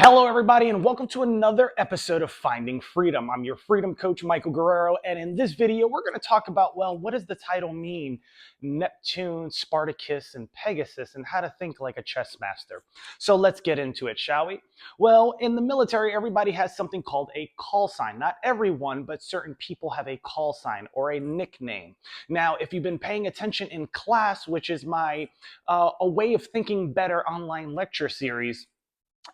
Hello, everybody, and welcome to another episode of Finding Freedom. I'm your freedom coach, Michael Guerrero, and in this video, we're going to talk about, well, what does the title mean? Neptune, Spartacus, and Pegasus, and how to think like a chess master. So let's get into it, shall we? Well, in the military, everybody has something called a call sign. Not everyone, but certain people have a call sign or a nickname. Now, if you've been paying attention in class, which is my A Way of Thinking Better online lecture series,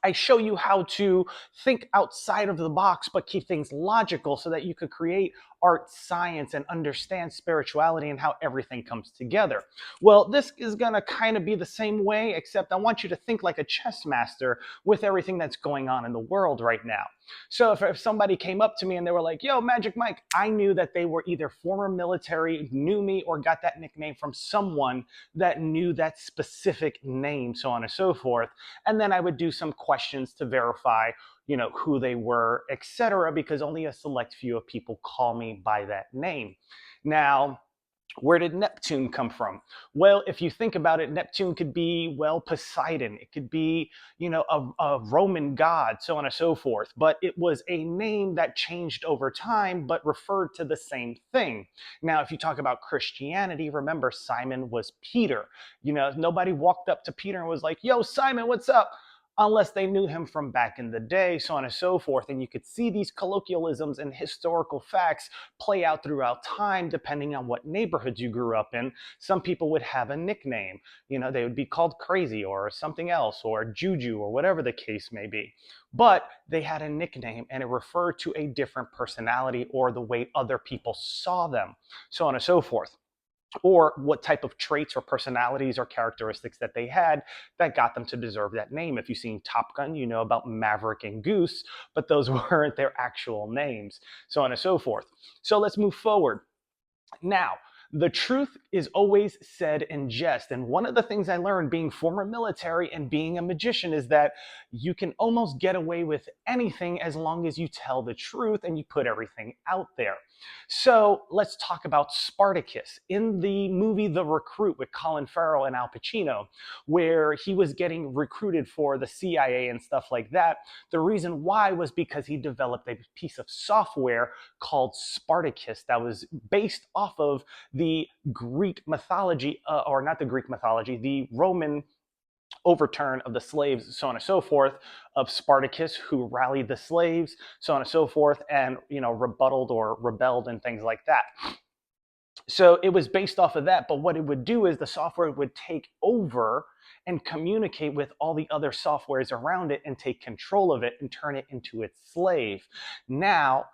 I show you how to think outside of the box, but keep things logical so that you could create art, science, and understand spirituality and how everything comes together. Well, this is going to kind of be the same way, except I want you to think like a chess master with everything that's going on in the world right now. So if somebody came up to me and they were like, yo, Magic Mike, I knew that they were either former military, knew me, or got that nickname from someone that knew that specific name, so on and so forth. And then I would do some questions to verify, who they were, etc., because only a select few of people call me by that name. Now, where did Neptune come from? Well, if you think about it, Neptune could be, well, Poseidon. It could be, a Roman god, so on and so forth. But it was a name that changed over time, but referred to the same thing. Now, if you talk about Christianity, remember Simon was Peter. Nobody walked up to Peter and was like, yo, Simon, what's up? Unless they knew him from back in the day, so on and so forth. And you could see these colloquialisms and historical facts play out throughout time depending on what neighborhoods you grew up in. Some people would have a nickname. They would be called Crazy or something else or Juju or whatever the case may be. But they had a nickname and it referred to a different personality or the way other people saw them, so on and so forth, or what type of traits or personalities or characteristics that they had that got them to deserve that name. If you've seen Top Gun, you know about Maverick and Goose, but those weren't their actual names, so on and so forth. So let's move forward. Now, the truth is always said in jest. And one of the things I learned being former military and being a magician is that you can almost get away with anything as long as you tell the truth and you put everything out there. So let's talk about Spartacus. In the movie The Recruit with Colin Farrell and Al Pacino, where he was getting recruited for the CIA and stuff like that, the reason why was because he developed a piece of software called Spartacus that was based off of the Greek mythology, or not the Greek mythology, the Roman overturn of the slaves, so on and so forth, of Spartacus, who rallied the slaves, so on and so forth, and rebutted or rebelled and things like that. So it was based off of that, but what it would do is the software would take over and communicate with all the other softwares around it and take control of it and turn it into its slave. Now,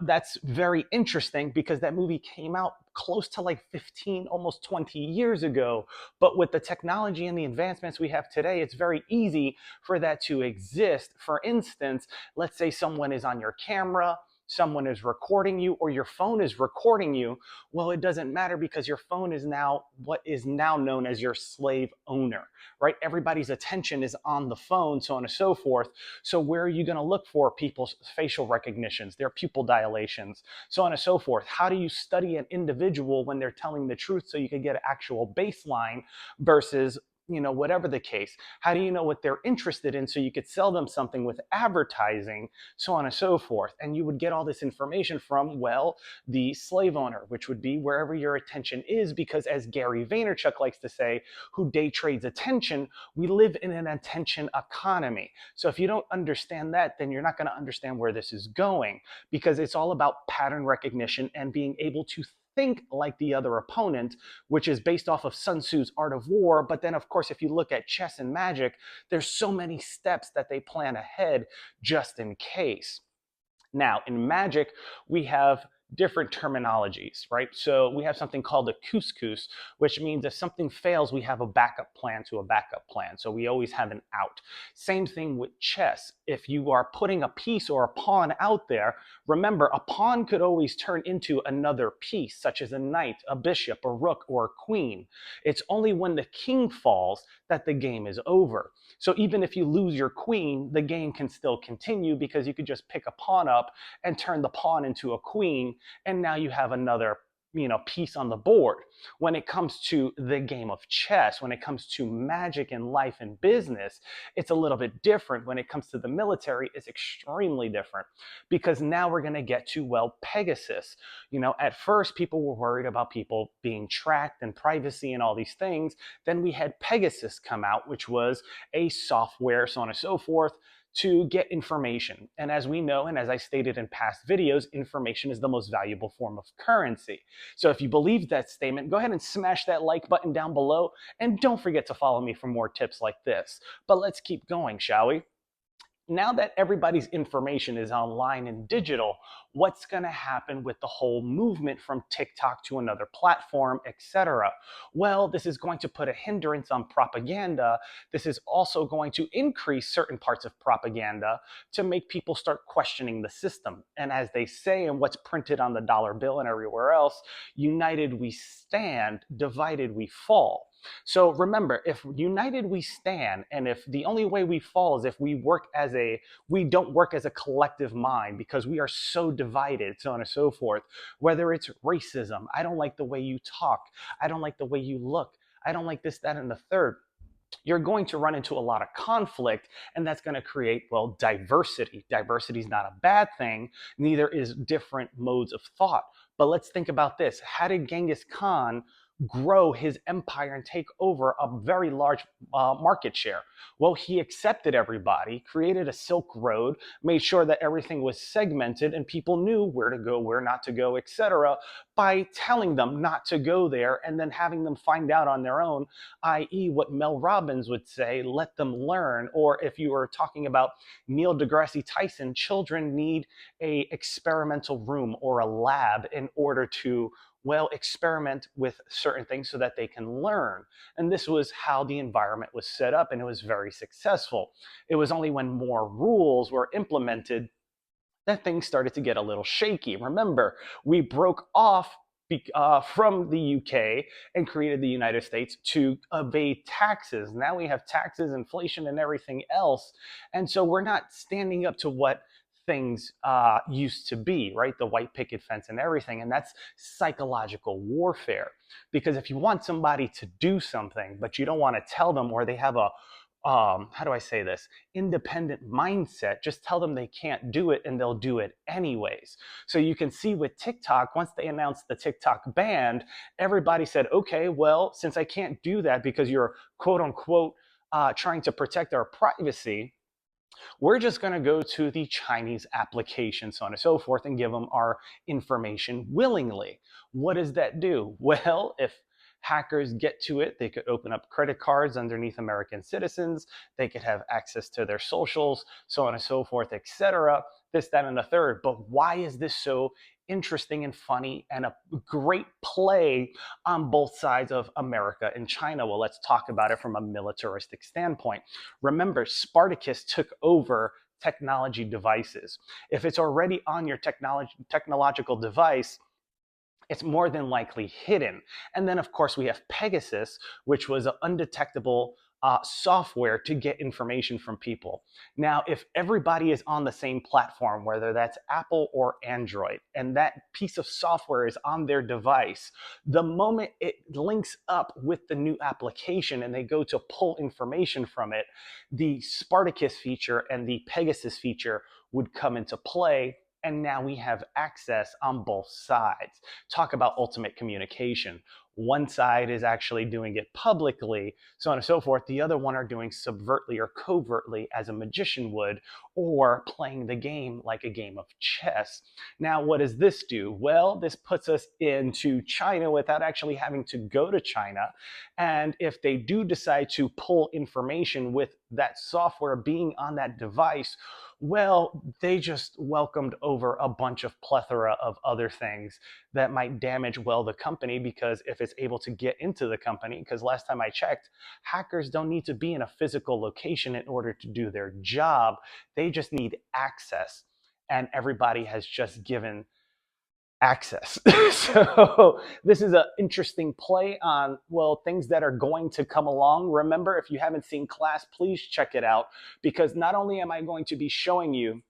that's very interesting because that movie came out close to like 15, almost 20 years ago. But with the technology and the advancements we have today, it's very easy for that to exist. For instance, let's say someone is on your camera, someone is recording you, or your phone is recording you. Well, it doesn't matter because your phone is now what is now known as your slave owner, right? Everybody's attention is on the phone, so on and so forth. So where are you going to look for people's facial recognitions, their pupil dilations, so on and so forth? How do you study an individual when they're telling the truth so you can get an actual baseline versus whatever the case? How do you know what they're interested in so you could sell them something with advertising, so on and so forth? And you would get all this information from, well, the slave owner, which would be wherever your attention is, because as Gary Vaynerchuk likes to say, who day trades attention, we live in an attention economy. So if you don't understand that, then you're not going to understand where this is going, because it's all about pattern recognition and being able to think like the other opponent, which is based off of Sun Tzu's Art of War. But then, of course, if you look at chess and magic, there's so many steps that they plan ahead just in case. Now, in magic, we have different terminologies, right? So we have something called a couscous, which means if something fails, we have a backup plan to a backup plan. So we always have an out. Same thing with chess. If you are putting a piece or a pawn out there, remember, a pawn could always turn into another piece, such as a knight, a bishop, a rook, or a queen. It's only when the king falls that the game is over. So even if you lose your queen, the game can still continue because you could just pick a pawn up and turn the pawn into a queen, and now you have another piece on the board. When it comes to the game of chess, when it comes to magic in life and business, it's a little bit different. When it comes to the military, it's extremely different, because now we're going to get to, well, Pegasus. At first people were worried about people being tracked and privacy and all these things. Then we had Pegasus come out, which was a software, so on and so forth, to get information. And as we know, and as I stated in past videos, information is the most valuable form of currency. So if you believe that statement, go ahead and smash that like button down below, and don't forget to follow me for more tips like this. But let's keep going, shall we? Now that everybody's information is online and digital, what's going to happen with the whole movement from TikTok to another platform, etc.? Well, this is going to put a hindrance on propaganda. This is also going to increase certain parts of propaganda to make people start questioning the system. And as they say, and what's printed on the dollar bill and everywhere else, united we stand, divided we fall. So remember, if united we stand, and if the only way we fall is if we don't work as a collective mind, because we are so divided, so on and so forth. Whether it's racism, I don't like the way you talk, I don't like the way you look, I don't like this, that, and the third. You're going to run into a lot of conflict, and that's going to create, well, diversity. Diversity is not a bad thing, neither is different modes of thought. But let's think about this. How did Genghis Khan grow his empire and take over a very large market share? Well, he accepted everybody, created a Silk Road, made sure that everything was segmented and people knew where to go, where not to go, etc., by telling them not to go there and then having them find out on their own, i.e. what Mel Robbins would say, let them learn. Or if you were talking about Neil deGrasse Tyson, children need a experimental room or a lab in order to, well, experiment with certain things so that they can learn. And this was how the environment was set up, and it was very successful. It was only when more rules were implemented that things started to get a little shaky. Remember, we broke off from the UK and created the United States to evade taxes. Now we have taxes, inflation, and everything else. And so we're not standing up to what things used to be, right? The white picket fence and everything. And that's psychological warfare. Because if you want somebody to do something, but you don't want to tell them, or they have a how do I say this, independent mindset, just tell them they can't do it and they'll do it anyways. So you can see with TikTok, once they announced the TikTok ban, everybody said, okay, well, since I can't do that because you're quote unquote trying to protect our privacy, we're just going to go to the Chinese application, so on and so forth, and give them our information willingly. What does that do? Well, if hackers get to it, they could open up credit cards underneath American citizens, they could have access to their socials, so on and so forth, etc. This, that, and the third. But why is this so interesting and funny and a great play on both sides of America and China? Well, let's talk about it from a militaristic standpoint. Remember, Spartacus took over technology devices. If it's already on your technological device, it's more than likely hidden. And then, of course, we have Pegasus, which was an undetectable software to get information from people. Now, if everybody is on the same platform, whether that's Apple or Android, and that piece of software is on their device, the moment it links up with the new application and they go to pull information from it, the Spartacus feature and the Pegasus feature would come into play. And now we have access on both sides. Talk about ultimate communication. One side is actually doing it publicly, so on and so forth. The other one are doing subvertly or covertly, as a magician would, or playing the game like a game of chess. Now, what does this do? Well, this puts us into China without actually having to go to China. And if they do decide to pull information with that software being on that device, well, they just welcomed over a bunch of plethora of other things that might damage, well, the company, because if it's able to get into the company, because last time I checked, hackers don't need to be in a physical location in order to do their job. They just need access. And everybody has just given access. So this is an interesting play on, well, things that are going to come along. Remember, if you haven't seen class, please check it out, because not only am I going to be showing you,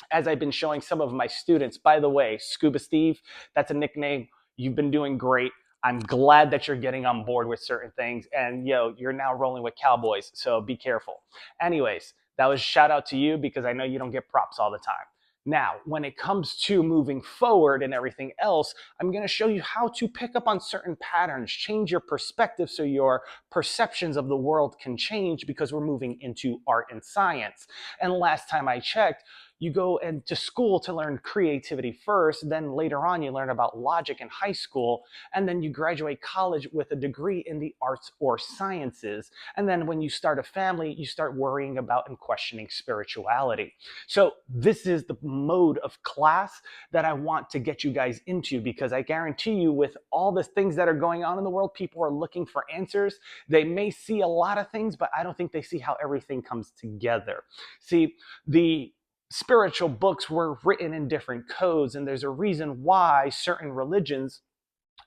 as I've been showing some of my students, by the way, Scuba Steve, that's a nickname. You've been doing great. I'm glad that you're getting on board with certain things, and you're now rolling with cowboys, so be careful. Anyways, that was shout out to you because I know you don't get props all the time. Now, when it comes to moving forward and everything else, I'm going to show you how to pick up on certain patterns, change your perspective so your perceptions of the world can change because we're moving into art and science. And last time I checked, you go into school to learn creativity first, then later on you learn about logic in high school, and then you graduate college with a degree in the arts or sciences. And then when you start a family, you start worrying about and questioning spirituality. So this is the mode of class that I want to get you guys into, because I guarantee you, with all the things that are going on in the world, people are looking for answers. They may see a lot of things, but I don't think they see how everything comes together. See, the spiritual books were written in different codes, and there's a reason why certain religions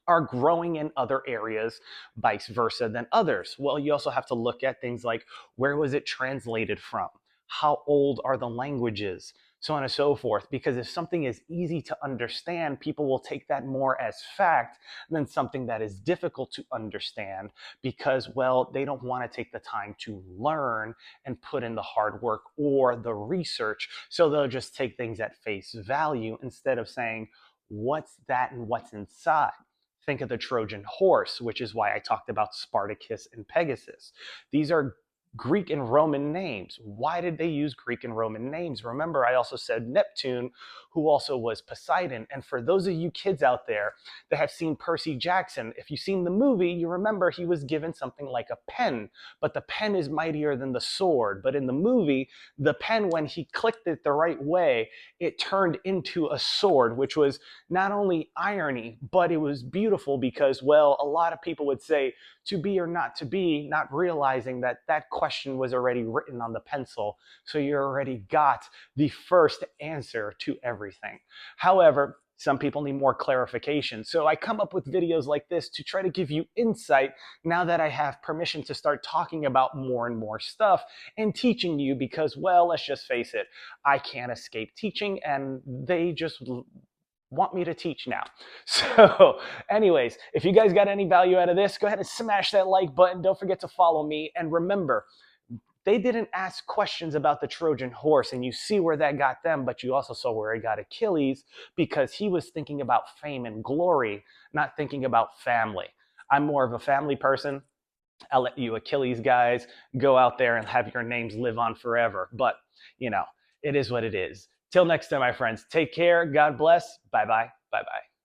are growing in other areas, vice versa than others. Well, you also have to look at things like, where was it translated from? How old are the languages? So on and so forth. Because if something is easy to understand, people will take that more as fact than something that is difficult to understand, because, well, they don't want to take the time to learn and put in the hard work or the research. So they'll just take things at face value instead of saying, what's that and what's inside? Think of the Trojan horse, which is why I talked about Spartacus and Pegasus. These are Greek and Roman names. Why did they use Greek and Roman names? Remember, I also said Neptune, who also was Poseidon. And for those of you kids out there that have seen Percy Jackson, if you've seen the movie, you remember he was given something like a pen, but the pen is mightier than the sword. But in the movie, the pen, when he clicked it the right way, it turned into a sword, which was not only irony, but it was beautiful because, well, a lot of people would say, to be or not to be, not realizing that that question was already written on the pencil. So you already got the first answer to everything. However, some people need more clarification. So I come up with videos like this to try to give you insight now that I have permission to start talking about more and more stuff and teaching you, because, well, let's just face it, I can't escape teaching, and they just want me to teach now. So anyways, if you guys got any value out of this, go ahead and smash that like button. Don't forget to follow me. And remember, they didn't ask questions about the Trojan horse, and you see where that got them, but you also saw where it got Achilles, because he was thinking about fame and glory, not thinking about family. I'm more of a family person. I'll let you Achilles guys go out there and have your names live on forever. But, it is what it is. Till next time, my friends, take care. God bless. Bye-bye. Bye-bye.